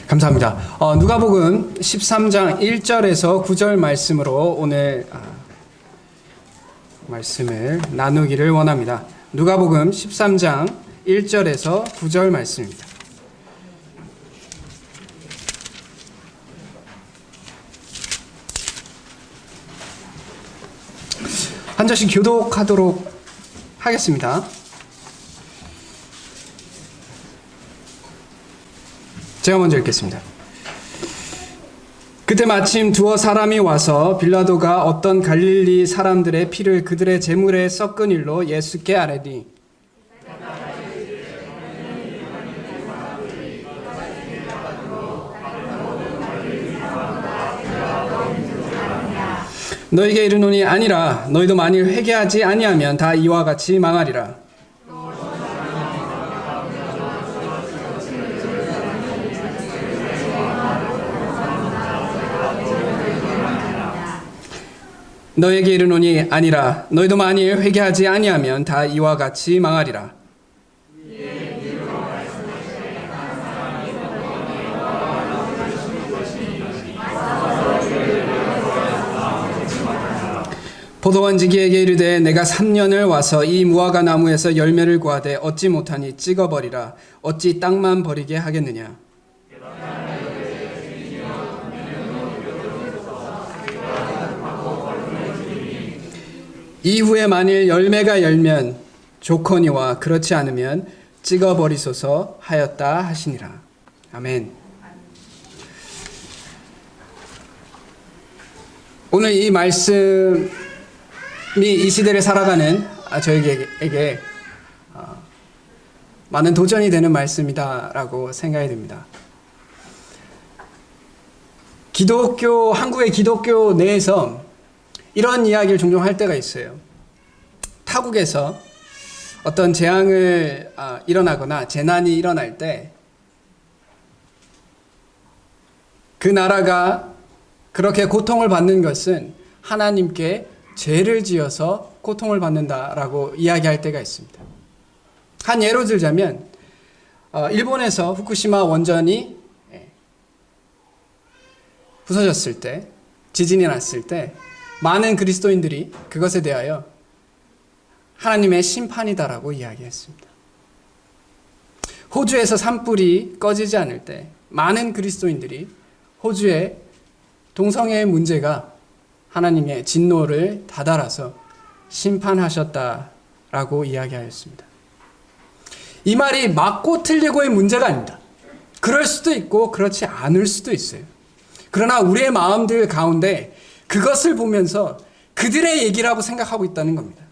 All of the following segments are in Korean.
감사합니다. 누가복음 13장 1절에서 9절 말씀으로 오늘 말씀을 나누기를 원합니다. 누가복음 13장 1절에서 9절 말씀입니다. 한 절씩 교독하도록 하겠습니다. 제가 먼저 읽겠습니다. 그때 마침 두어 사람이 와서 빌라도가 어떤 갈릴리 사람들의 피를 그들의 제물에 섞은 일로 예수께 아뢰니 너에게 이르노니 아니라 너희도 만일 회개하지 아니하면 다 이와 같이 망하리라. 너에게 이르노니 아니라 너희도 만일 회개하지 아니하면 다 이와 같이 망하리라. 포도원지기에게 이르되 내가 3년을 와서 이 무화과 나무에서 열매를 구하되 얻지 못하니 찍어버리라. 어찌 땅만 버리게 하겠느냐. 이후에 만일 열매가 열면 좋거니와 그렇지 않으면 찍어버리소서 하였다 하시니라. 아멘. 오늘 이 말씀이 이 시대를 살아가는 저에게 많은 도전이 되는 말씀이다라고 생각이 듭니다. 한국의 기독교 내에서 이런 이야기를 종종 할 때가 있어요. 타국에서 어떤 재앙을 일어나거나 재난이 일어날 때 그 나라가 그렇게 고통을 받는 것은 하나님께 죄를 지어서 고통을 받는다라고 이야기할 때가 있습니다. 한 예로 들자면 일본에서 후쿠시마 원전이 부서졌을 때, 지진이 났을 때 많은 그리스도인들이 그것에 대하여 하나님의 심판이다라고 이야기했습니다. 호주에서 산불이 꺼지지 않을 때 많은 그리스도인들이 호주의 동성애의 문제가 하나님의 진노를 다달아서 심판하셨다라고 이야기하였습니다. 이 말이 맞고 틀리고의 문제가 아닙니다. 그럴 수도 있고 그렇지 않을 수도 있어요. 그러나 우리의 마음들 가운데 그것을 보면서 그들의 얘기라고 생각하고 있다는 겁니다.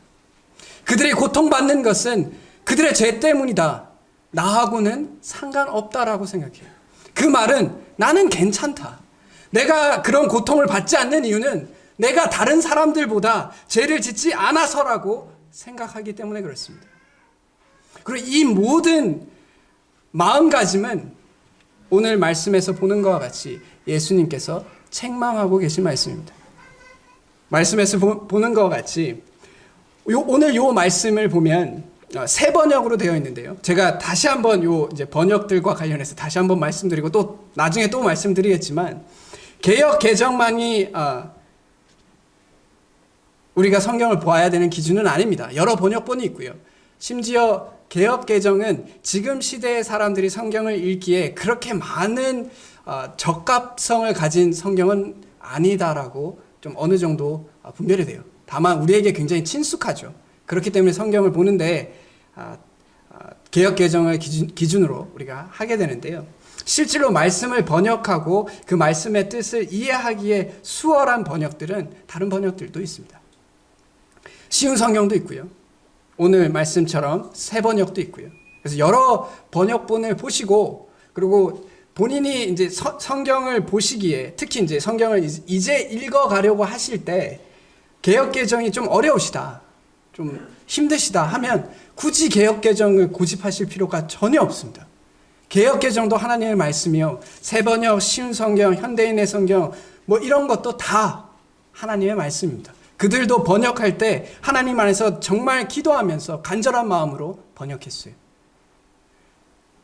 그들이 고통받는 것은 그들의 죄 때문이다. 나하고는 상관없다라고 생각해요. 그 말은 나는 괜찮다. 내가 그런 고통을 받지 않는 이유는 내가 다른 사람들보다 죄를 짓지 않아서라고 생각하기 때문에 그렇습니다. 그리고 이 모든 마음가짐은 오늘 말씀에서 보는 것과 같이 예수님께서 책망하고 계신 말씀입니다. 말씀에서 보는 것과 같이 오늘 요 말씀을 보면 세 번역으로 되어 있는데요. 제가 다시 한번 이제 번역들과 관련해서 다시 한번 말씀드리고 또 나중에 또 말씀드리겠지만 개역 개정만이 우리가 성경을 보아야 되는 기준은 아닙니다. 여러 번역본이 있고요. 심지어 개역 개정은 지금 시대의 사람들이 성경을 읽기에 그렇게 많은 적합성을 가진 성경은 아니다라고 좀 어느 정도 분별이 돼요. 다만 우리에게 굉장히 친숙하죠. 그렇기 때문에 성경을 보는데 개역 개정을 기준으로 우리가 하게 되는데요. 실제로 말씀을 번역하고 그 말씀의 뜻을 이해하기에 수월한 번역들은 다른 번역들도 있습니다. 쉬운 성경도 있고요. 오늘 말씀처럼 새 번역도 있고요. 그래서 여러 번역본을 보시고 그리고 본인이 이제 성경을 보시기에 특히 이제 성경을 이제 읽어가려고 하실 때 개역 개정이 좀 어려우시다, 좀 힘드시다 하면 굳이 개역 개정을 고집하실 필요가 전혀 없습니다. 개역 개정도 하나님의 말씀이요. 새 번역, 쉬운 성경, 현대인의 성경 뭐 이런 것도 다 하나님의 말씀입니다. 그들도 번역할 때 하나님 안에서 정말 기도하면서 간절한 마음으로 번역했어요.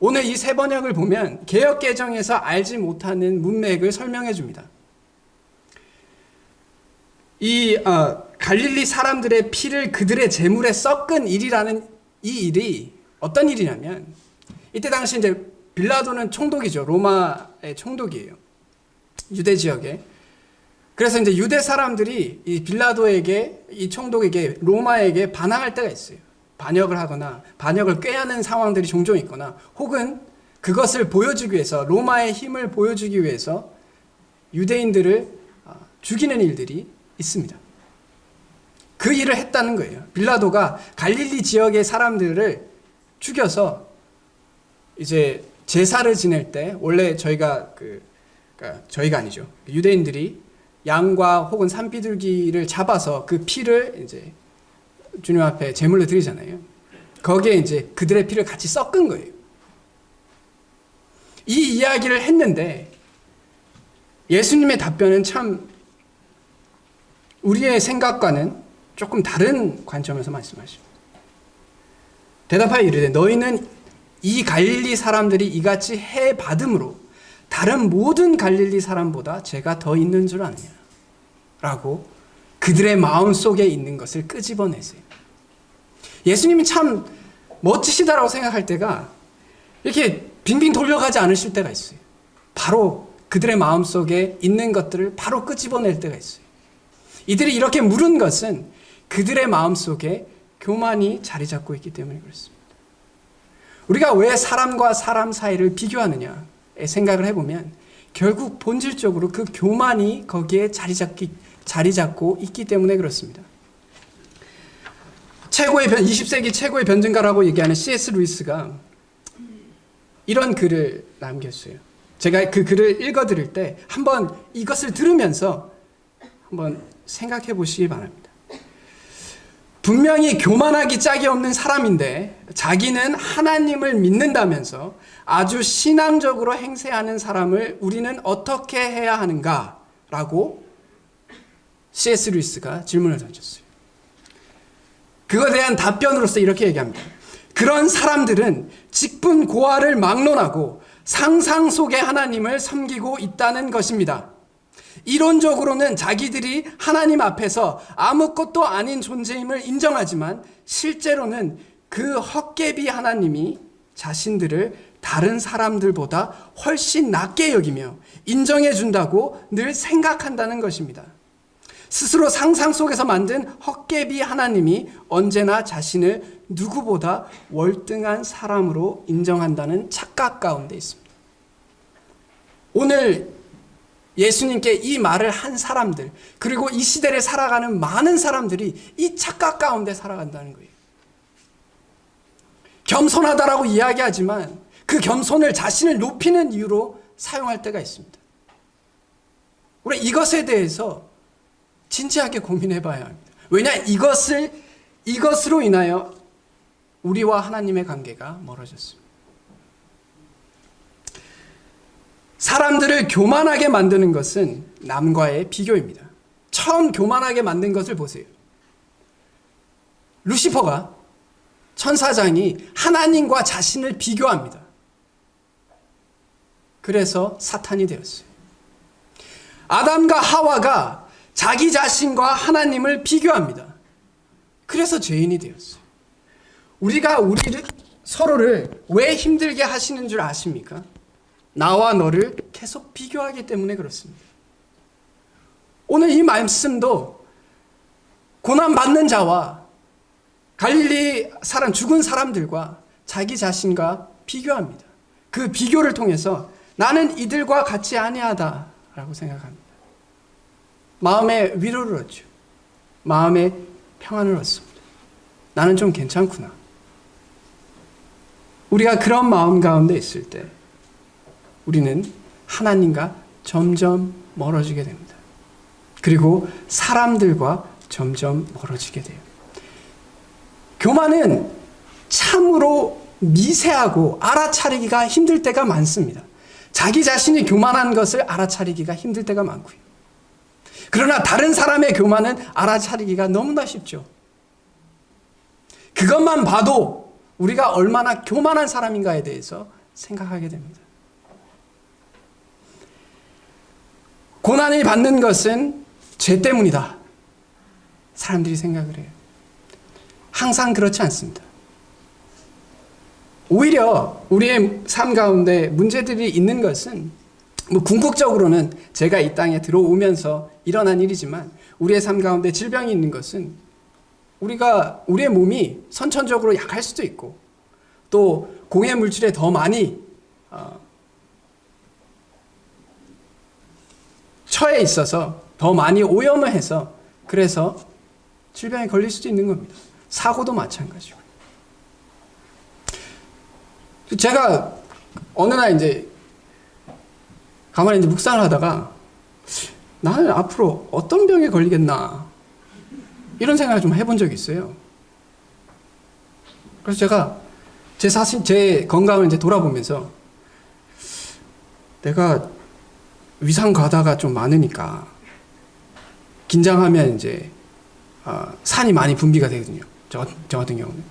오늘 이 세 번역을 보면 개역개정에서 알지 못하는 문맥을 설명해 줍니다. 이 갈릴리 사람들의 피를 그들의 제물에 섞은 일이라는 이 일이 어떤 일이냐면, 이때 당시 이제 빌라도는 총독이죠. 로마의 총독이에요. 유대 지역에. 그래서 이제 유대 사람들이 이 빌라도에게, 이 총독에게, 로마에게 반항할 때가 있어요. 반역을 하거나 반역을 꾀하는 상황들이 종종 있거나, 혹은 그것을 보여주기 위해서, 로마의 힘을 보여주기 위해서 유대인들을 죽이는 일들이 있습니다. 그 일을 했다는 거예요. 빌라도가 갈릴리 지역의 사람들을 죽여서 이제 제사를 지낼 때, 원래 저희가 그러니까 저희가 아니죠. 유대인들이 양과 혹은 산비둘기를 잡아서 그 피를 이제 주님 앞에 제물로 드리잖아요. 거기에 이제 그들의 피를 같이 섞은 거예요. 이 이야기를 했는데 예수님의 답변은 참 우리의 생각과는 조금 다른 관점에서 말씀하십니다. 대답하여 이르되 너희는 이 갈릴리 사람들이 이같이 해 받음으로 다른 모든 갈릴리 사람보다 죄가 더 있는 줄 아느냐 라고 그들의 마음속에 있는 것을 끄집어내세요. 예수님이 참 멋지시다라고 생각할 때가 이렇게 빙빙 돌려가지 않으실 때가 있어요. 바로 그들의 마음속에 있는 것들을 바로 끄집어낼 때가 있어요. 이들이 이렇게 물은 것은 그들의 마음속에 교만이 자리 잡고 있기 때문에 그렇습니다. 우리가 왜 사람과 사람 사이를 비교하느냐에 생각을 해보면 결국 본질적으로 그 교만이 거기에 자리 잡고 있기 때문에 그렇습니다. 20세기 최고의 변증가라고 얘기하는 C.S. 루이스가 이런 글을 남겼어요. 제가 그 글을 읽어드릴 때 한번 이것을 들으면서 한번 생각해 보시기 바랍니다. 분명히 교만하기 짝이 없는 사람인데 자기는 하나님을 믿는다면서 아주 신앙적으로 행세하는 사람을 우리는 어떻게 해야 하는가? 라고 C.S. 루이스가 질문을 던졌어요. 그거에 대한 답변으로서 이렇게 얘기합니다. 그런 사람들은 직분 고하를 막론하고 상상 속의 하나님을 섬기고 있다는 것입니다. 이론적으로는 자기들이 하나님 앞에서 아무것도 아닌 존재임을 인정하지만 실제로는 그 헛개비 하나님이 자신들을 다른 사람들보다 훨씬 낮게 여기며 인정해 준다고 늘 생각한다는 것입니다. 스스로 상상 속에서 만든 헛개비 하나님이 언제나 자신을 누구보다 월등한 사람으로 인정한다는 착각 가운데 있습니다. 오늘 예수님께 이 말을 한 사람들, 그리고 이 시대를 살아가는 많은 사람들이 이 착각 가운데 살아간다는 거예요. 겸손하다라고 이야기하지만 그 겸손을 자신을 높이는 이유로 사용할 때가 있습니다. 우리 이것에 대해서 진지하게 고민해 봐야 합니다. 왜냐, 이것으로 인하여 우리와 하나님의 관계가 멀어졌습니다. 사람들을 교만하게 만드는 것은 남과의 비교입니다. 처음 교만하게 만든 것을 보세요. 루시퍼가, 천사장이 하나님과 자신을 비교합니다. 그래서 사탄이 되었어요. 아담과 하와가 자기 자신과 하나님을 비교합니다. 그래서 죄인이 되었어요. 우리가 서로를 왜 힘들게 하시는 줄 아십니까? 나와 너를 계속 비교하기 때문에 그렇습니다. 오늘 이 말씀도 고난받는 자와 갈릴리 죽은 사람들과 자기 자신과 비교합니다. 그 비교를 통해서 나는 이들과 같이 아니하다라고 생각합니다. 마음의 위로를 얻죠. 마음의 평안을 얻습니다. 나는 좀 괜찮구나. 우리가 그런 마음 가운데 있을 때 우리는 하나님과 점점 멀어지게 됩니다. 그리고 사람들과 점점 멀어지게 돼요. 교만은 참으로 미세하고 알아차리기가 힘들 때가 많습니다. 자기 자신이 교만한 것을 알아차리기가 힘들 때가 많고요. 그러나 다른 사람의 교만은 알아차리기가 너무나 쉽죠. 그것만 봐도 우리가 얼마나 교만한 사람인가에 대해서 생각하게 됩니다. 고난을 받는 것은 죄 때문이다. 사람들이 생각을 해요. 항상 그렇지 않습니다. 오히려 우리의 삶 가운데 문제들이 있는 것은 궁극적으로는 제가 이 땅에 들어오면서 일어난 일이지만 우리의 삶 가운데 질병이 있는 것은 우리의 몸이 선천적으로 약할 수도 있고 또 공해 물질에 더 많이 처해 있어서 더 많이 오염을 해서 그래서 질병에 걸릴 수도 있는 겁니다. 사고도 마찬가지고. 제가 어느 날 이제 가만히 이제 묵상을 하다가 나는 앞으로 어떤 병에 걸리겠나 이런 생각을 좀 해본 적이 있어요. 그래서 제가 제 건강을 이제 돌아보면서 내가 위상 과다가 좀 많으니까 긴장하면 이제 산이 많이 분비가 되거든요. 저 같은 경우는.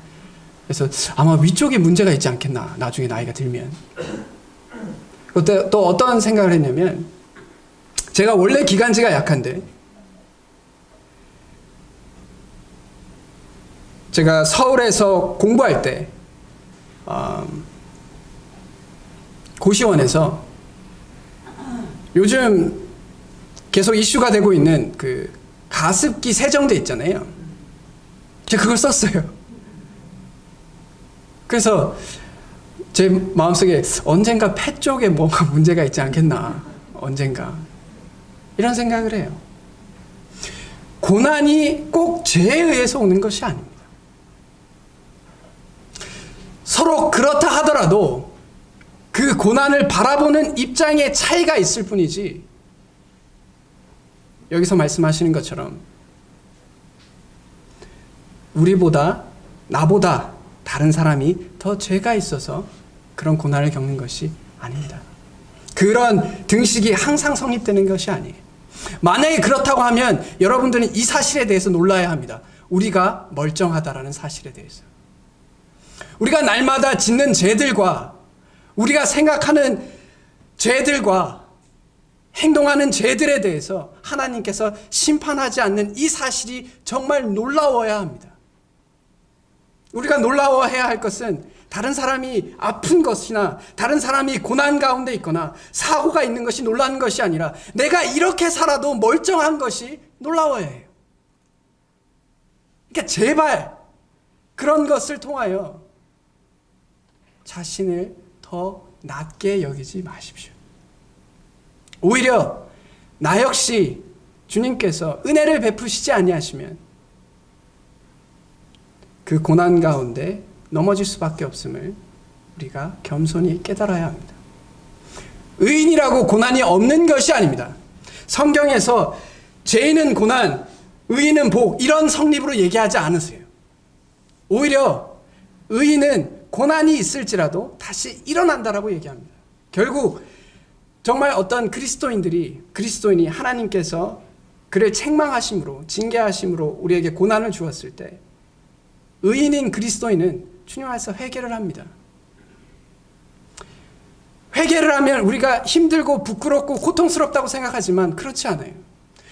그래서 아마 위쪽에 문제가 있지 않겠나 나중에 나이가 들면. 그때 또 어떤 생각을 했냐면 제가 원래 기관지가 약한데 제가 서울에서 공부할 때 고시원에서 요즘 계속 이슈가 되고 있는 그 가습기 세정제 있잖아요. 제가 그걸 썼어요. 그래서 제 마음속에 언젠가 폐 쪽에 뭔가 문제가 있지 않겠나. 언젠가. 이런 생각을 해요. 고난이 꼭 죄에 의해서 오는 것이 아닙니다. 서로 그렇다 하더라도 그 고난을 바라보는 입장의 차이가 있을 뿐이지 여기서 말씀하시는 것처럼 우리보다 나보다 다른 사람이 더 죄가 있어서 그런 고난을 겪는 것이 아닙니다. 그런 등식이 항상 성립되는 것이 아니에요. 만약에 그렇다고 하면 여러분들은 이 사실에 대해서 놀라야 합니다. 우리가 멀쩡하다라는 사실에 대해서. 우리가 날마다 짓는 죄들과 우리가 생각하는 죄들과 행동하는 죄들에 대해서 하나님께서 심판하지 않는 이 사실이 정말 놀라워야 합니다. 우리가 놀라워해야 할 것은 다른 사람이 아픈 것이나 다른 사람이 고난 가운데 있거나 사고가 있는 것이 놀라는 것이 아니라 내가 이렇게 살아도 멀쩡한 것이 놀라워야 해요. 그러니까 제발 그런 것을 통하여 자신을 더 낮게 여기지 마십시오. 오히려 나 역시 주님께서 은혜를 베푸시지 아니하시면 그 고난 가운데 넘어질 수밖에 없음을 우리가 겸손히 깨달아야 합니다. 의인이라고 고난이 없는 것이 아닙니다. 성경에서 죄인은 고난, 의인은 복 이런 성립으로 얘기하지 않으세요. 오히려 의인은 고난이 있을지라도 다시 일어난다라고 얘기합니다. 결국 정말 어떤 그리스도인이 하나님께서 그를 책망하심으로 징계하심으로 우리에게 고난을 주었을 때 의인인 그리스도인은 주님 안에서 회개를 합니다. 회개를 하면 우리가 힘들고 부끄럽고 고통스럽다고 생각하지만 그렇지 않아요.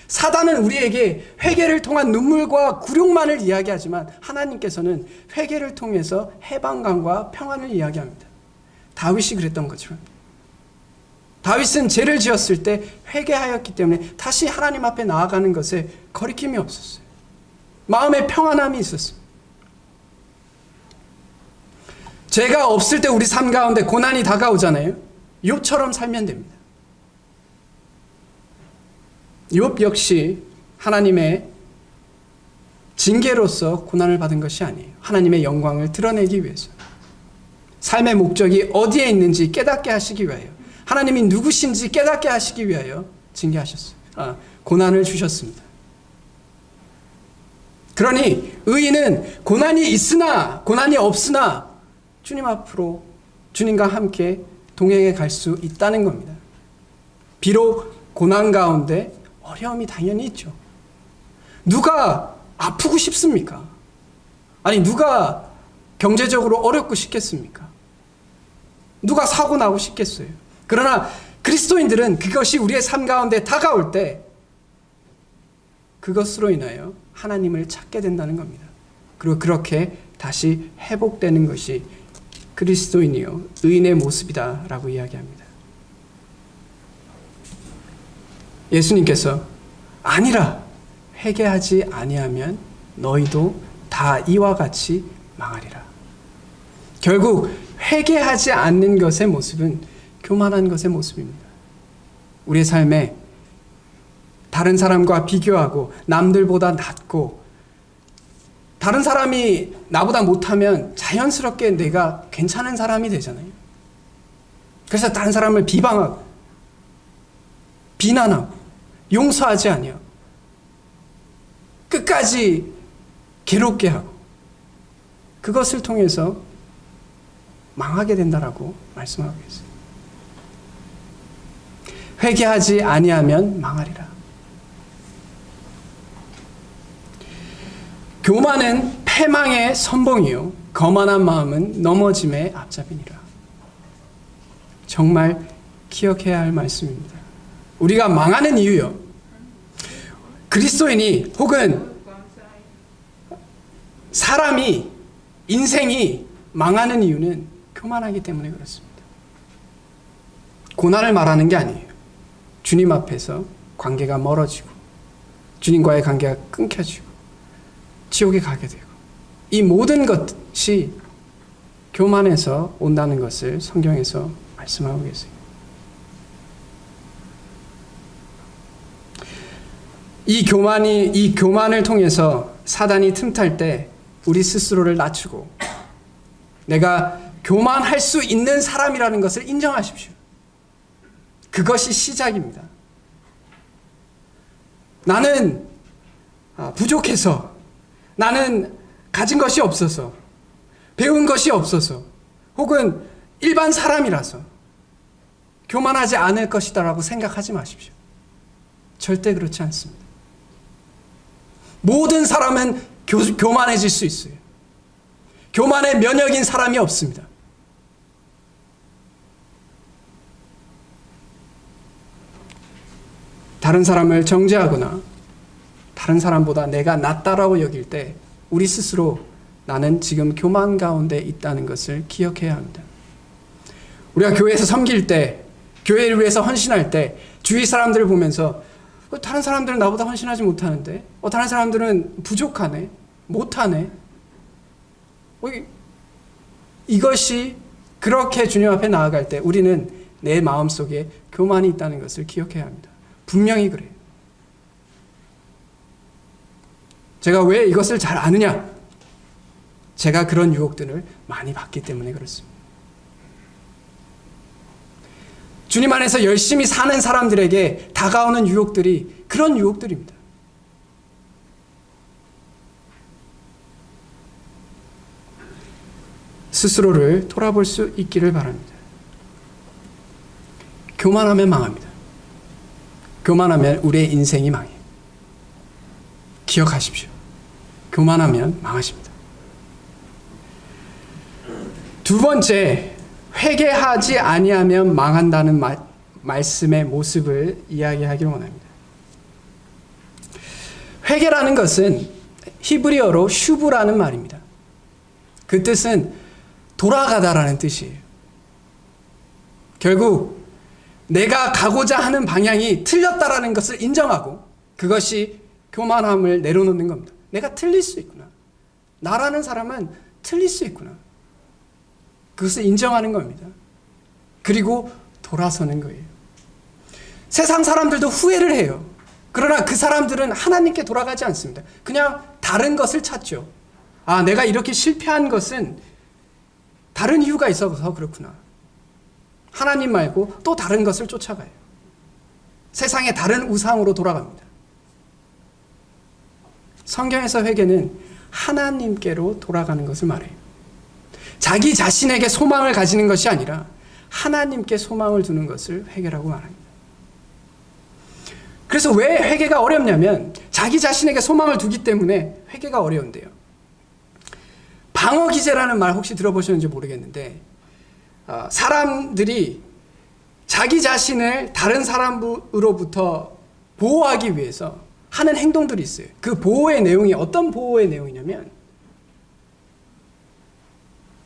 사단은 우리에게 회개를 통한 눈물과 굴욕만을 이야기하지만 하나님께서는 회개를 통해서 해방감과 평안을 이야기합니다. 다윗이 그랬던 것처럼. 다윗은 죄를 지었을 때 회개하였기 때문에 다시 하나님 앞에 나아가는 것에 거리낌이 없었어요. 마음에 평안함이 있었습니다. 죄가 없을 때 우리 삶 가운데 고난이 다가오잖아요. 욥처럼 살면 됩니다. 욥 역시 하나님의 징계로서 고난을 받은 것이 아니에요. 하나님의 영광을 드러내기 위해서. 삶의 목적이 어디에 있는지 깨닫게 하시기 위하여, 하나님이 누구신지 깨닫게 하시기 위하여 징계하셨어요. 고난을 주셨습니다. 그러니 의인은 고난이 있으나 고난이 없으나 주님 앞으로 주님과 함께 동행해 갈 수 있다는 겁니다. 비록 고난 가운데 어려움이 당연히 있죠. 누가 아프고 싶습니까? 아니 누가 경제적으로 어렵고 싶겠습니까? 누가 사고 나고 싶겠어요? 그러나 그리스도인들은 그것이 우리의 삶 가운데 다가올 때 그것으로 인하여 하나님을 찾게 된다는 겁니다. 그리고 그렇게 다시 회복되는 것이 그리스도인이요 의인의 모습이다라고 이야기합니다. 예수님께서 아니라 회개하지 아니하면 너희도 다 이와 같이 망하리라. 결국 회개하지 않는 것의 모습은 교만한 것의 모습입니다. 우리의 삶에 다른 사람과 비교하고 남들보다 낫고 다른 사람이 나보다 못하면 자연스럽게 내가 괜찮은 사람이 되잖아요. 그래서 다른 사람을 비방하고 비난하고 용서하지 아니하고 끝까지 괴롭게 하고 그것을 통해서 망하게 된다라고 말씀하고 있어요. 회개하지 아니하면 망하리라. 교만은 패망의 선봉이요 거만한 마음은 넘어짐의 앞잡이니라. 정말 기억해야 할 말씀입니다. 우리가 망하는 이유요, 그리스도인이 혹은 사람이 인생이 망하는 이유는 교만하기 때문에 그렇습니다. 고난을 말하는 게 아니에요. 주님 앞에서 관계가 멀어지고 주님과의 관계가 끊겨지고 지옥에 가게 되고 이 모든 것이 교만에서 온다는 것을 성경에서 말씀하고 계세요. 이 교만을 통해서 사단이 틈탈 때 우리 스스로를 낮추고 내가 교만할 수 있는 사람이라는 것을 인정하십시오. 그것이 시작입니다. 나는 부족해서, 나는 가진 것이 없어서, 배운 것이 없어서, 혹은 일반 사람이라서 교만하지 않을 것이다라고 생각하지 마십시오. 절대 그렇지 않습니다. 모든 사람은 교만해질 수 있어요. 교만의 면역인 사람이 없습니다. 다른 사람을 정죄하거나 다른 사람보다 내가 낫다라고 여길 때 우리 스스로 나는 지금 교만 가운데 있다는 것을 기억해야 합니다. 우리가 교회에서 섬길 때, 교회를 위해서 헌신할 때 주위 사람들을 보면서 다른 사람들은 나보다 헌신하지 못하는데, 다른 사람들은 부족하네, 못하네. 이것이 그렇게 주님 앞에 나아갈 때 우리는 내 마음속에 교만이 있다는 것을 기억해야 합니다. 분명히 그래요. 제가 왜 이것을 잘 아느냐? 제가 그런 유혹들을 많이 받기 때문에 그렇습니다. 주님 안에서 열심히 사는 사람들에게 다가오는 유혹들이 그런 유혹들입니다. 스스로를 돌아볼 수 있기를 바랍니다. 교만하면 망합니다. 교만하면 우리의 인생이 망해요. 기억하십시오. 교만하면 망하십니다. 두 번째, 회개하지 아니하면 망한다는 말씀의 모습을 이야기하기를 원합니다. 회개라는 것은 히브리어로 슈브라는 말입니다. 그 뜻은 돌아가다라는 뜻이에요. 결국 내가 가고자 하는 방향이 틀렸다라는 것을 인정하고 그것이 교만함을 내려놓는 겁니다. 내가 틀릴 수 있구나. 나라는 사람은 틀릴 수 있구나. 그것을 인정하는 겁니다. 그리고 돌아서는 거예요. 세상 사람들도 후회를 해요. 그러나 그 사람들은 하나님께 돌아가지 않습니다. 그냥 다른 것을 찾죠. 아, 내가 이렇게 실패한 것은 다른 이유가 있어서 그렇구나. 하나님 말고 또 다른 것을 쫓아가요. 세상의 다른 우상으로 돌아갑니다. 성경에서 회개는 하나님께로 돌아가는 것을 말해요. 자기 자신에게 소망을 가지는 것이 아니라 하나님께 소망을 두는 것을 회개라고 말합니다. 그래서 왜 회개가 어렵냐면 자기 자신에게 소망을 두기 때문에 회개가 어려운데요. 방어기제라는 말 혹시 들어보셨는지 모르겠는데 사람들이 자기 자신을 다른 사람으로부터 보호하기 위해서 하는 행동들이 있어요. 그 보호의 내용이 어떤 보호의 내용이냐면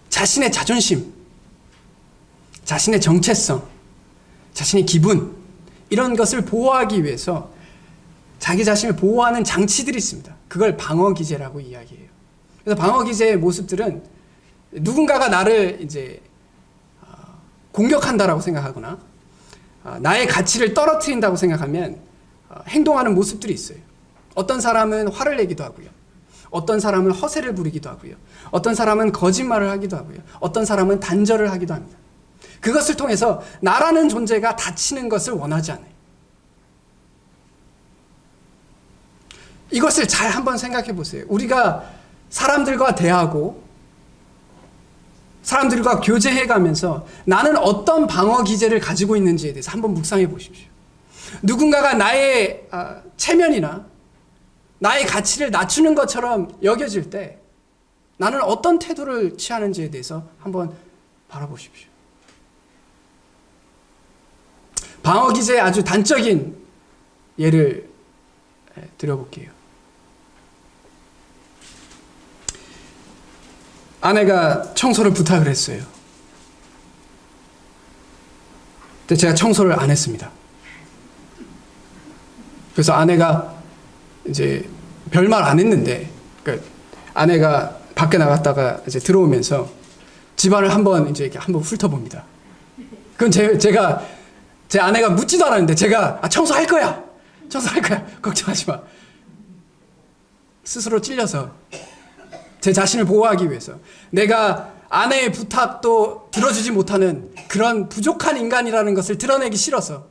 자신의 자존심, 자신의 정체성, 자신의 기분, 이런 것을 보호하기 위해서 자기 자신을 보호하는 장치들이 있습니다. 그걸 방어기제라고 이야기해요. 그래서 방어기제의 모습들은 누군가가 나를 이제 공격한다라고 생각하거나 나의 가치를 떨어뜨린다고 생각하면 행동하는 모습들이 있어요. 어떤 사람은 화를 내기도 하고요. 어떤 사람은 허세를 부리기도 하고요. 어떤 사람은 거짓말을 하기도 하고요. 어떤 사람은 단절을 하기도 합니다. 그것을 통해서 나라는 존재가 다치는 것을 원하지 않아요. 이것을 잘 한번 생각해 보세요. 우리가 사람들과 대하고 사람들과 교제해 가면서 나는 어떤 방어 기제를 가지고 있는지에 대해서 한번 묵상해 보십시오. 누군가가 나의 체면이나 나의 가치를 낮추는 것처럼 여겨질 때 나는 어떤 태도를 취하는지에 대해서 한번 바라보십시오. 방어 기제의 아주 단적인 예를 드려볼게요. 아내가 청소를 부탁을 했어요. 근데 제가 청소를 안 했습니다. 그래서 아내가 이제 별말 안 했는데, 그러니까 아내가 밖에 나갔다가 이제 들어오면서 집안을 한번 이제 이렇게 한번 훑어봅니다. 그건 제가 제 아내가 묻지도 않았는데 제가 청소할 거야, 청소할 거야, 걱정하지 마. 스스로 찔려서 제 자신을 보호하기 위해서 내가 아내의 부탁도 들어주지 못하는 그런 부족한 인간이라는 것을 드러내기 싫어서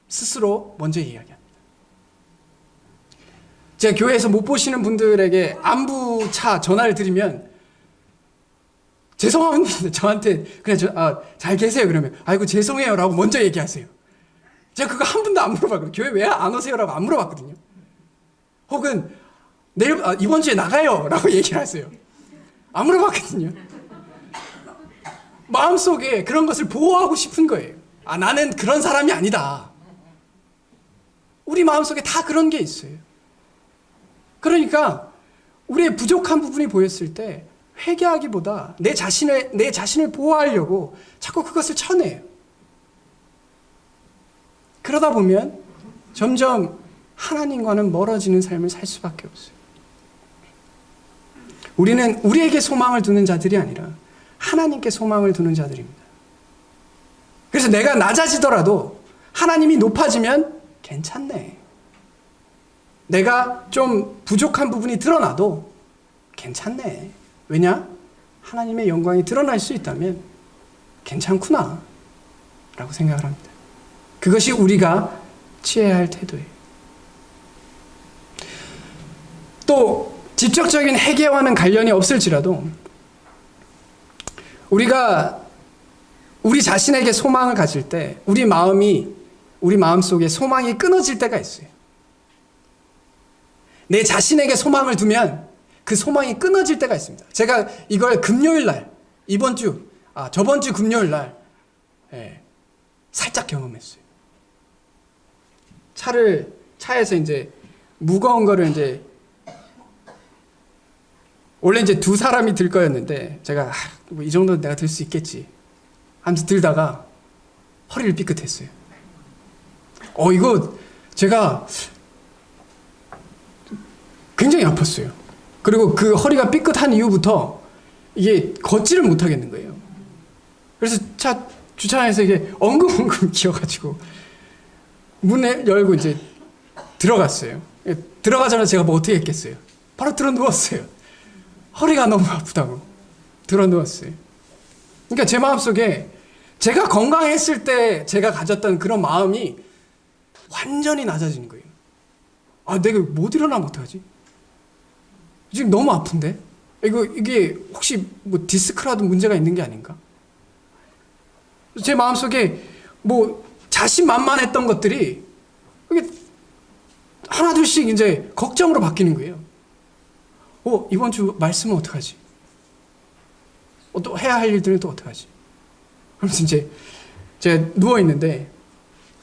스스로 먼저 이야기합니다. 제가 교회에서 못 보시는 분들에게 안부차 전화를 드리면 죄송합니다. 저한테 그냥 잘 계세요 그러면 아이고 죄송해요 라고 먼저 얘기하세요. 제가 그거 한 번도 안 물어봤거든요. 교회 왜 안 오세요 라고 안 물어봤거든요. 혹은 이번 주에 나가요 라고 얘기를 하세요. 안 물어봤거든요. 마음속에 그런 것을 보호하고 싶은 거예요. 나는 그런 사람이 아니다. 우리 마음속에 다 그런 게 있어요. 그러니까 우리의 부족한 부분이 보였을 때 회개하기보다 내 자신을 보호하려고 자꾸 그것을 쳐내요. 그러다 보면 점점 하나님과는 멀어지는 삶을 살 수밖에 없어요. 우리는 우리에게 소망을 두는 자들이 아니라 하나님께 소망을 두는 자들입니다. 그래서 내가 낮아지더라도 하나님이 높아지면 괜찮네. 내가 좀 부족한 부분이 드러나도 괜찮네. 왜냐? 하나님의 영광이 드러날 수 있다면 괜찮구나 라고 생각을 합니다. 그것이 우리가 취해야 할 태도예요. 또 직접적인 회개와는 관련이 없을지라도 우리가 우리 자신에게 소망을 가질 때 우리 마음속에 소망이 끊어질 때가 있어요. 내 자신에게 소망을 두면 그 소망이 끊어질 때가 있습니다. 제가 이걸 금요일 날, 저번 주 금요일 날 살짝 경험했어요. 차에서 이제 무거운 거를 이제 원래 이제 두 사람이 들 거였는데 제가 이 정도는 내가 들 수 있겠지 하면서 들다가 허리를 삐끗했어요. 이거 제가 굉장히 아팠어요. 그리고 그 허리가 삐끗한 이후부터 이게 걷지를 못하겠는 거예요. 그래서 주차장에서 이게 엉금엉금 기어가지고 문을 열고 이제 들어갔어요. 들어가자마자 제가 뭐 어떻게 했겠어요? 바로 들어 누웠어요. 허리가 너무 아프다고 들어 누웠어요. 그러니까 제 마음속에 제가 건강했을 때 제가 가졌던 그런 마음이 완전히 낮아지는 거예요. 내가 못 일어나면 어떡하지? 지금 너무 아픈데? 이게 혹시 뭐 디스크라도 문제가 있는 게 아닌가? 제 마음속에 뭐 자신만만했던 것들이 이게 하나둘씩 이제 걱정으로 바뀌는 거예요. 이번 주 말씀은 어떡하지? 또 해야 할 일들은 또 어떡하지? 그러면서 이제 제가 누워 있는데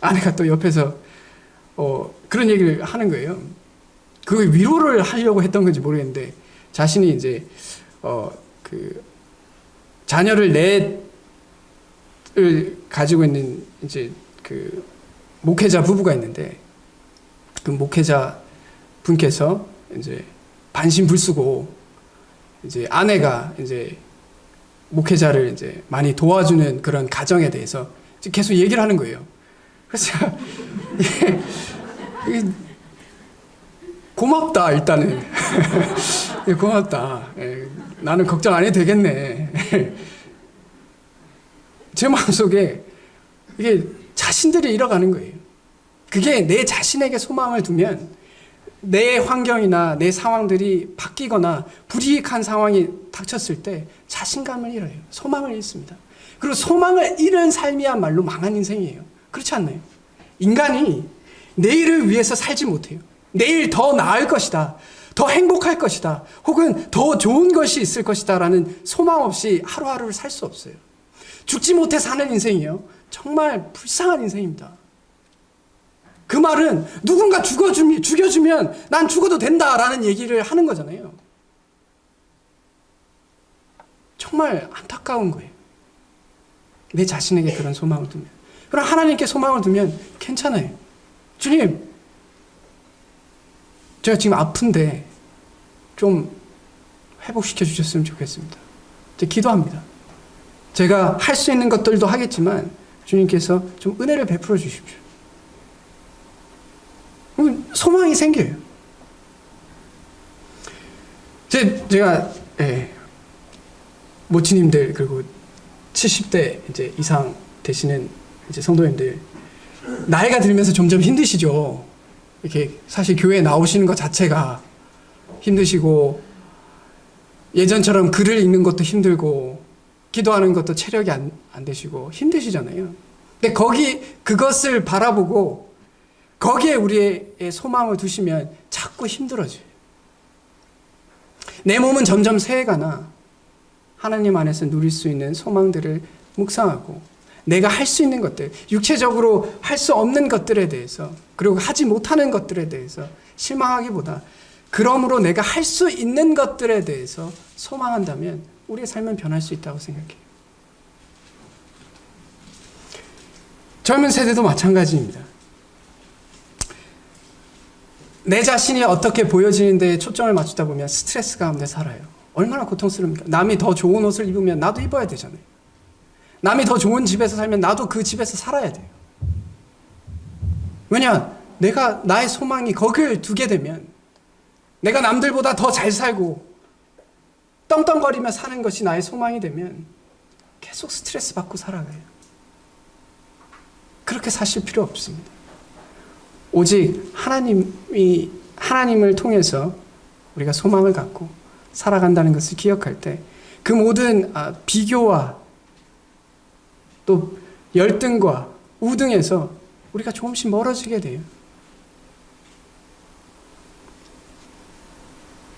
아내가 또 옆에서 그런 얘기를 하는 거예요. 그걸 위로를 하려고 했던 건지 모르겠는데 자신이 이제 그 자녀를 넷을 가지고 있는 이제 그 목회자 부부가 있는데 그 목회자 분께서 이제 반신불수고 이제 아내가 이제 목회자를 이제 많이 도와주는 그런 가정에 대해서 계속 얘기를 하는 거예요. 그래서 제가 고맙다 일단은 고맙다. 나는 걱정 안 해도 되겠네. 제 마음속에 이게 자신들이 잃어가는 거예요. 그게 내 자신에게 소망을 두면 내 환경이나 내 상황들이 바뀌거나 불이익한 상황이 닥쳤을 때 자신감을 잃어요. 소망을 잃습니다. 그리고 소망을 잃은 삶이야말로 망한 인생이에요. 그렇지 않나요? 인간이 내일을 위해서 살지 못해요. 내일 더 나을 것이다. 더 행복할 것이다. 혹은 더 좋은 것이 있을 것이다. 라는 소망 없이 하루하루를 살 수 없어요. 죽지 못해 사는 인생이에요. 정말 불쌍한 인생입니다. 그 말은 누군가 죽여주면 난 죽어도 된다라는 얘기를 하는 거잖아요. 정말 안타까운 거예요. 내 자신에게 그런 소망을 두면. 그럼 하나님께 소망을 두면 괜찮아요. 주님, 제가 지금 아픈데 좀 회복시켜 주셨으면 좋겠습니다. 제가 기도합니다. 제가 할 수 있는 것들도 하겠지만 주님께서 좀 은혜를 베풀어 주십시오. 그럼 소망이 생겨요. 제가 모치님들 그리고 70대 이제 이상 되시는 이제 성도님들 나이가 들면서 점점 힘드시죠. 이렇게 사실 교회에 나오시는 것 자체가 힘드시고 예전처럼 글을 읽는 것도 힘들고 기도하는 것도 체력이 안 되시고 힘드시잖아요. 근데 그것을 바라보고 거기에 우리의 소망을 두시면 자꾸 힘들어져요. 내 몸은 점점 새해가나 하나님 안에서 누릴 수 있는 소망들을 묵상하고 내가 할 수 있는 것들, 육체적으로 할 수 없는 것들에 대해서 그리고 하지 못하는 것들에 대해서 실망하기보다 그러므로 내가 할 수 있는 것들에 대해서 소망한다면 우리의 삶은 변할 수 있다고 생각해요. 젊은 세대도 마찬가지입니다. 내 자신이 어떻게 보여지는데 초점을 맞추다 보면 스트레스 가운데 살아요. 얼마나 고통스럽습니까? 남이 더 좋은 옷을 입으면 나도 입어야 되잖아요. 남이 더 좋은 집에서 살면 나도 그 집에서 살아야 돼요. 왜냐? 나의 소망이 거기를 두게 되면 내가 남들보다 더 잘 살고 떵떵거리며 사는 것이 나의 소망이 되면 계속 스트레스 받고 살아가요. 그렇게 사실 필요 없습니다. 오직 하나님을 통해서 우리가 소망을 갖고 살아간다는 것을 기억할 때 그 모든 비교와 또 열등과 우등에서 우리가 조금씩 멀어지게 돼요.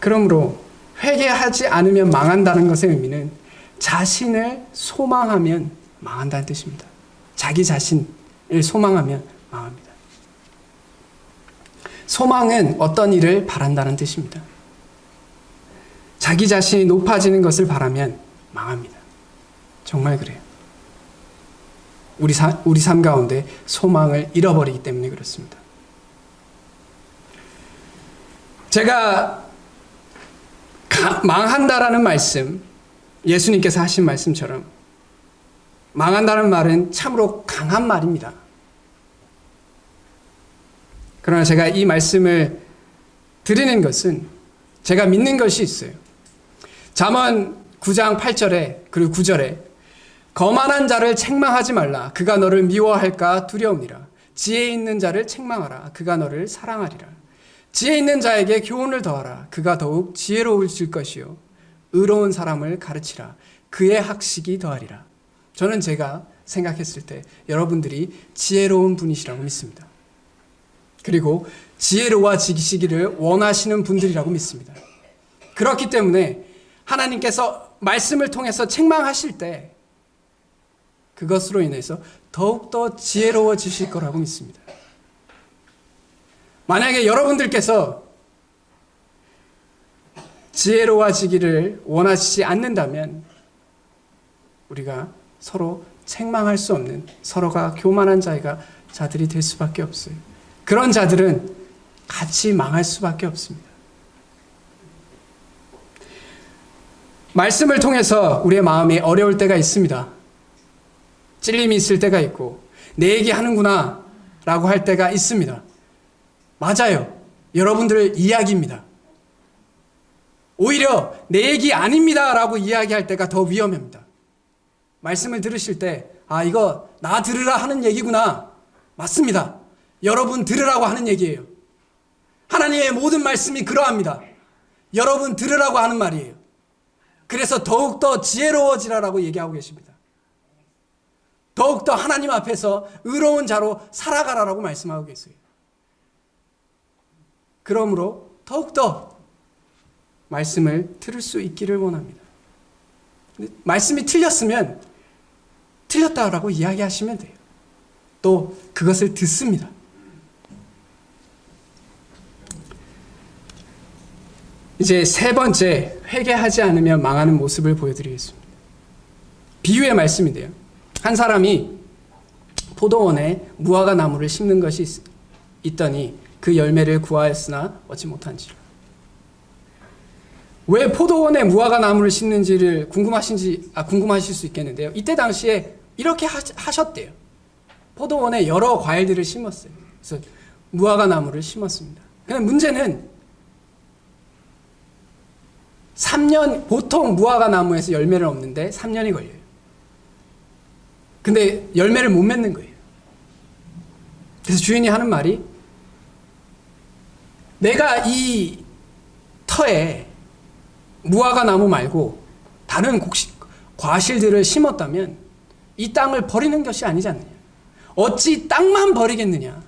그러므로 회개하지 않으면 망한다는 것의 의미는 자신을 소망하면 망한다는 뜻입니다. 자기 자신을 소망하면 망합니다. 소망은 어떤 일을 바란다는 뜻입니다. 자기 자신이 높아지는 것을 바라면 망합니다. 정말 그래요. 우리 삶 가운데 소망을 잃어버리기 때문에 그렇습니다. 제가 망한다라는 말씀, 예수님께서 하신 말씀처럼 망한다는 말은 참으로 강한 말입니다. 그러나 제가 이 말씀을 드리는 것은 제가 믿는 것이 있어요. 잠언 9장 8절에 그리고 9절에 거만한 자를 책망하지 말라. 그가 너를 미워할까 두려우니라. 지혜 있는 자를 책망하라. 그가 너를 사랑하리라. 지혜 있는 자에게 교훈을 더하라. 그가 더욱 지혜로워질 것이요 의로운 사람을 가르치라. 그의 학식이 더하리라. 저는 제가 생각했을 때 여러분들이 지혜로운 분이시라고 믿습니다. 그리고 지혜로워지시기를 원하시는 분들이라고 믿습니다. 그렇기 때문에 하나님께서 말씀을 통해서 책망하실 때 그것으로 인해서 더욱더 지혜로워지실 거라고 믿습니다. 만약에 여러분들께서 지혜로워지기를 원하시지 않는다면 우리가 서로 책망할 수 없는, 서로가 교만한 자들이 될 수밖에 없어요. 그런 자들은 같이 망할 수밖에 없습니다. 말씀을 통해서 우리의 마음이 어려울 때가 있습니다. 찔림이 있을 때가 있고 내 얘기 하는구나 라고 할 때가 있습니다. 맞아요. 여러분들의 이야기입니다. 오히려 내 얘기 아닙니다 라고 이야기할 때가 더 위험합니다. 말씀을 들으실 때 이거 나 들으라 하는 얘기구나. 맞습니다. 여러분 들으라고 하는 얘기예요. 하나님의 모든 말씀이 그러합니다. 여러분 들으라고 하는 말이에요. 그래서 더욱더 지혜로워지라라고 얘기하고 계십니다. 더욱더 하나님 앞에서 의로운 자로 살아가라라고 말씀하고 계세요. 그러므로 더욱더 말씀을 들을 수 있기를 원합니다. 말씀이 틀렸으면 틀렸다라고 이야기하시면 돼요. 또 그것을 듣습니다. 이제 세 번째, 회개하지 않으면 망하는 모습을 보여드리겠습니다. 비유의 말씀인데요. 한 사람이 포도원에 무화과 나무를 심는 것이 있더니 그 열매를 구하였으나 얻지 못한지라. 왜 포도원에 무화과 나무를 심는지를 궁금하실 수 있겠는데요. 이때 당시에 이렇게 하셨대요. 포도원에 여러 과일들을 심었어요. 그래서 무화과 나무를 심었습니다. 근데 문제는 3년, 보통 무화과 나무에서 열매를 얻는데 3년이 걸려요. 근데 열매를 못 맺는 거예요. 그래서 주인이 하는 말이, 내가 이 터에 무화과 나무 말고 다른 과실들을 심었다면 이 땅을 버리는 것이 아니지 않느냐. 어찌 땅만 버리겠느냐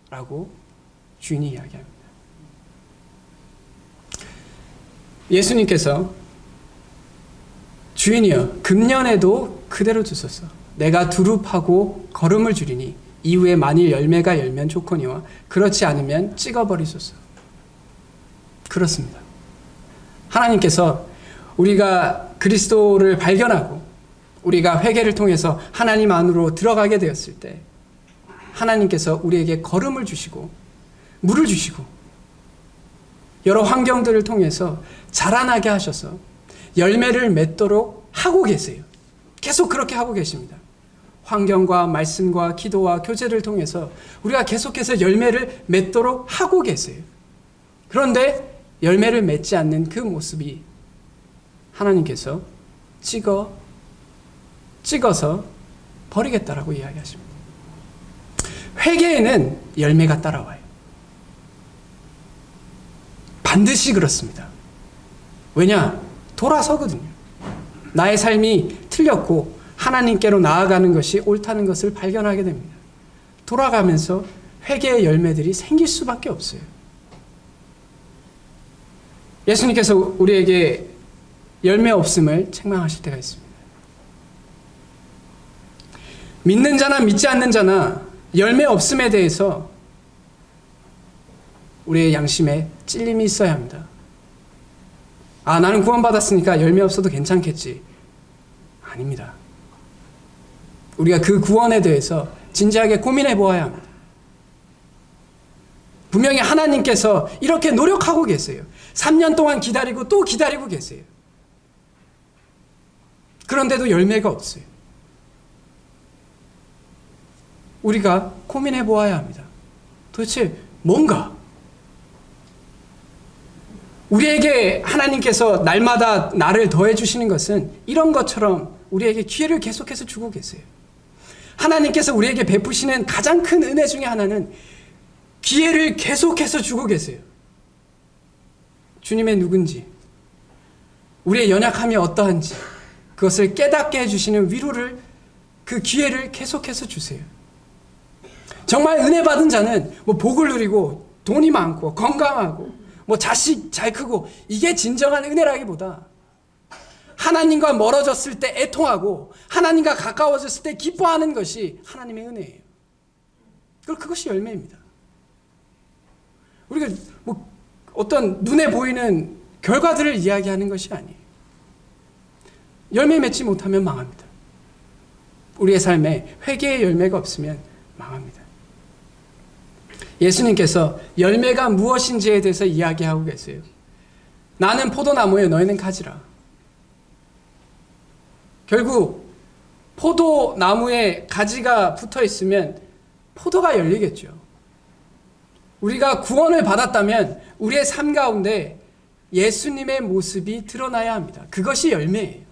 라고 주인이 이야기합니다. 예수님께서 주인이여 금년에도 그대로 두소서. 내가 두릅하고 거름을 주리니 이후에 만일 열매가 열면 좋거니와 그렇지 않으면 찍어버리소서. 그렇습니다. 하나님께서 우리가 그리스도를 발견하고 우리가 회개를 통해서 하나님 안으로 들어가게 되었을 때 하나님께서 우리에게 거름을 주시고 물을 주시고 여러 환경들을 통해서 자라나게 하셔서 열매를 맺도록 하고 계세요. 계속 그렇게 하고 계십니다. 환경과 말씀과 기도와 교제를 통해서 우리가 계속해서 열매를 맺도록 하고 계세요. 그런데 열매를 맺지 않는 그 모습이 하나님께서 찍어서 버리겠다라고 이야기하십니다. 회개에는 열매가 따라와요. 반드시 그렇습니다. 왜냐? 돌아서거든요. 나의 삶이 틀렸고 하나님께로 나아가는 것이 옳다는 것을 발견하게 됩니다. 돌아가면서 회개의 열매들이 생길 수밖에 없어요. 예수님께서 우리에게 열매 없음을 책망하실 때가 있습니다. 믿는 자나 믿지 않는 자나 열매 없음에 대해서 우리의 양심에 찔림이 있어야 합니다. 나는 구원받았으니까 열매 없어도 괜찮겠지. 아닙니다. 우리가 그 구원에 대해서 진지하게 고민해 보아야 합니다. 분명히 하나님께서 이렇게 노력하고 계세요. 3년 동안 기다리고 또 기다리고 계세요. 그런데도 열매가 없어요. 우리가 고민해 보아야 합니다. 도대체 뭔가? 우리에게 하나님께서 날마다 나를 더해 주시는 것은 이런 것처럼 우리에게 기회를 계속해서 주고 계세요. 하나님께서 우리에게 베푸시는 가장 큰 은혜 중에 하나는 기회를 계속해서 주고 계세요. 주님의 누군지, 우리의 연약함이 어떠한지 그것을 깨닫게 해주시는 위로를, 그 기회를 계속해서 주세요. 정말 은혜 받은 자는 복을 누리고 돈이 많고 건강하고 자식 잘 크고 이게 진정한 은혜라기보다 하나님과 멀어졌을 때 애통하고 하나님과 가까워졌을 때 기뻐하는 것이 하나님의 은혜예요. 그것이 열매입니다. 우리가 뭐 어떤 눈에 보이는 결과들을 이야기하는 것이 아니에요. 열매 맺지 못하면 망합니다. 우리의 삶에 회개의 열매가 없으면 망합니다. 예수님께서 열매가 무엇인지에 대해서 이야기하고 계세요. 나는 포도나무에 너희는 가지라. 결국 포도나무에 가지가 붙어 있으면 포도가 열리겠죠. 우리가 구원을 받았다면 우리의 삶 가운데 예수님의 모습이 드러나야 합니다. 그것이 열매예요.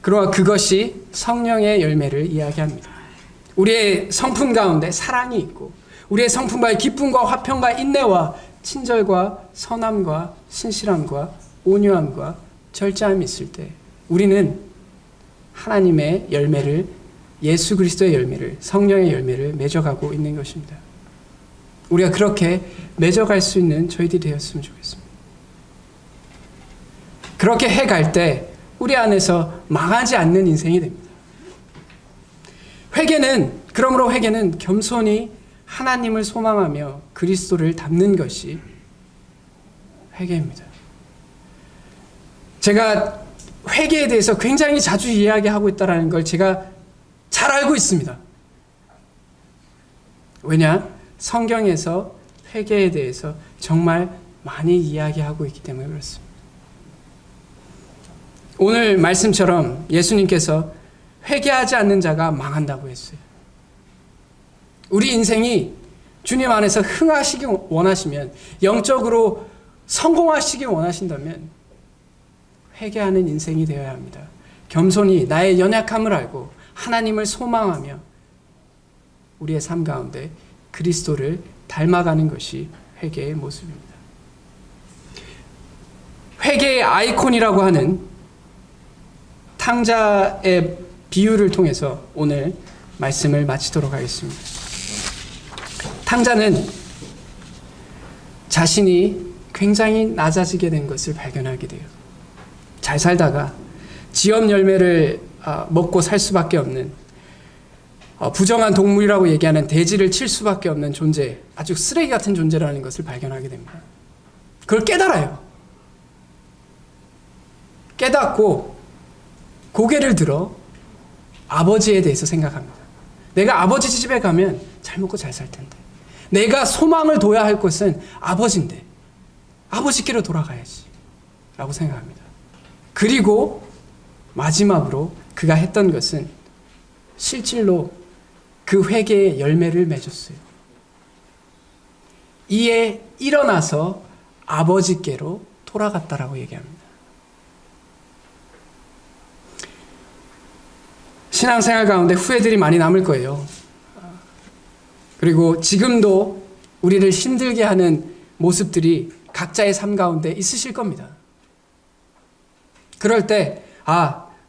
그러나 그것이 성령의 열매를 이야기합니다. 우리의 성품 가운데 사랑이 있고 우리의 성품과의 기쁨과 화평과 인내와 친절과 선함과 신실함과 온유함과 절제함이 있을 때 우리는 하나님의 열매를, 예수 그리스도의 열매를, 성령의 열매를 맺어가고 있는 것입니다. 우리가 그렇게 맺어갈 수 있는 저희들이 되었으면 좋겠습니다. 그렇게 해갈 때 우리 안에서 망하지 않는 인생이 됩니다. 그러므로 회개는 겸손히 하나님을 소망하며 그리스도를 닮는 것이 회개입니다. 제가 회개에 대해서 굉장히 자주 이야기하고 있다는 걸 제가 잘 알고 있습니다. 왜냐? 성경에서 회개에 대해서 정말 많이 이야기하고 있기 때문에 그렇습니다. 오늘 말씀처럼 예수님께서 회개하지 않는 자가 망한다고 했어요. 우리 인생이 주님 안에서 흥하시기 원하시면, 영적으로 성공하시기 원하신다면 회개하는 인생이 되어야 합니다. 겸손히 나의 연약함을 알고 하나님을 소망하며 우리의 삶 가운데 그리스도를 닮아가는 것이 회개의 모습입니다. 회개의 아이콘이라고 하는 탕자의 비유를 통해서 오늘 말씀을 마치도록 하겠습니다. 탕자는 자신이 굉장히 낮아지게 된 것을 발견하게 돼요. 잘 살다가 지엽 열매를 먹고 살 수밖에 없는, 부정한 동물이라고 얘기하는 돼지를 칠 수밖에 없는 존재, 아주 쓰레기 같은 존재라는 것을 발견하게 됩니다. 그걸 깨달아요. 깨닫고 고개를 들어 아버지에 대해서 생각합니다. 내가 아버지 집에 가면 잘 먹고 잘 살 텐데, 내가 소망을 둬야 할 것은 아버지인데 아버지께로 돌아가야지 라고 생각합니다. 그리고 마지막으로 그가 했던 것은 실질로 그 회개의 열매를 맺었어요. 이에 일어나서 아버지께로 돌아갔다라고 얘기합니다. 신앙생활 가운데 후회들이 많이 남을 거예요. 그리고 지금도 우리를 힘들게 하는 모습들이 각자의 삶 가운데 있으실 겁니다. 그럴 때,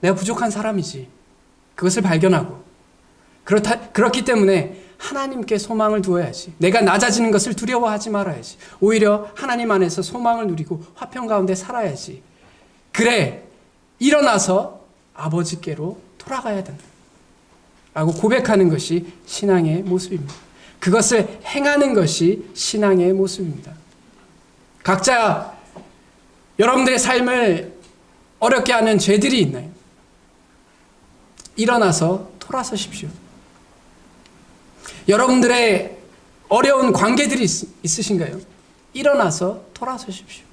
내가 부족한 사람이지. 그것을 발견하고, 그렇기 때문에 하나님께 소망을 두어야지. 내가 낮아지는 것을 두려워하지 말아야지. 오히려 하나님 안에서 소망을 누리고 화평 가운데 살아야지. 그래, 일어나서 아버지께로 돌아가야 된다 라고 고백하는 것이 신앙의 모습입니다. 그것을 행하는 것이 신앙의 모습입니다. 각자 여러분들의 삶을 어렵게 하는 죄들이 있나요? 일어나서 돌아서십시오. 여러분들의 어려운 관계들이 있으신가요? 일어나서 돌아서십시오.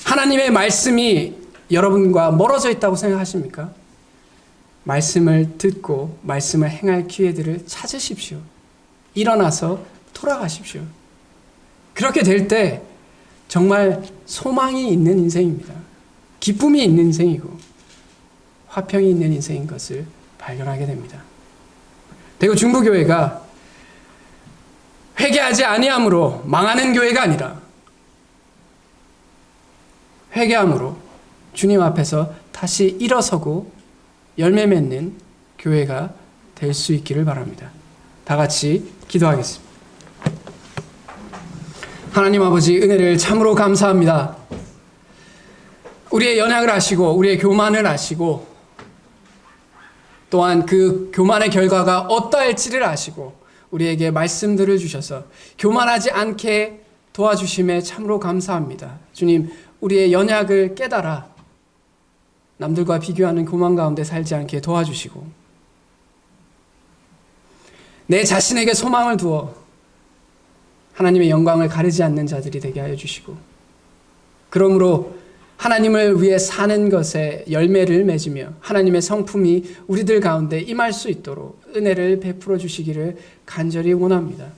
하나님의 말씀이 여러분과 멀어져 있다고 생각하십니까? 말씀을 듣고 말씀을 행할 기회들을 찾으십시오. 일어나서 돌아가십시오. 그렇게 될 때 정말 소망이 있는 인생입니다. 기쁨이 있는 인생이고 화평이 있는 인생인 것을 발견하게 됩니다. 대구 중부교회가 회개하지 아니함으로 망하는 교회가 아니라 회개함으로 주님 앞에서 다시 일어서고 열매 맺는 교회가 될 수 있기를 바랍니다. 다 같이 기도하겠습니다. 하나님 아버지, 은혜를 참으로 감사합니다. 우리의 연약을 아시고 우리의 교만을 아시고 또한 그 교만의 결과가 어떠할지를 아시고 우리에게 말씀들을 주셔서 교만하지 않게 도와주심에 참으로 감사합니다. 주님, 우리의 연약을 깨달아 남들과 비교하는 교만 가운데 살지 않게 도와주시고 내 자신에게 소망을 두어 하나님의 영광을 가리지 않는 자들이 되게 하여 주시고 그러므로 하나님을 위해 사는 것에 열매를 맺으며 하나님의 성품이 우리들 가운데 임할 수 있도록 은혜를 베풀어 주시기를 간절히 원합니다.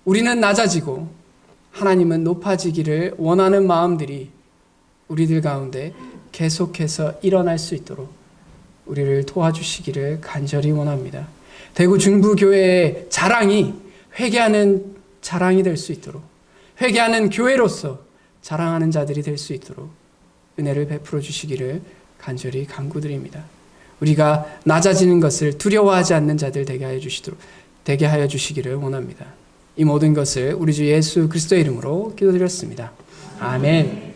우리는 낮아지고 하나님은 높아지기를 원하는 마음들이 우리들 가운데 계속해서 일어날 수 있도록 우리를 도와주시기를 간절히 원합니다. 대구 중부교회의 자랑이 회개하는 자랑이 될 수 있도록 회개하는 교회로서 자랑하는 자들이 될 수 있도록 은혜를 베풀어 주시기를 간절히 간구드립니다. 우리가 낮아지는 것을 두려워하지 않는 자들 되게 하여 주시기를 원합니다. 이 모든 것을 우리 주 예수 그리스도의 이름으로 기도드렸습니다. 아멘.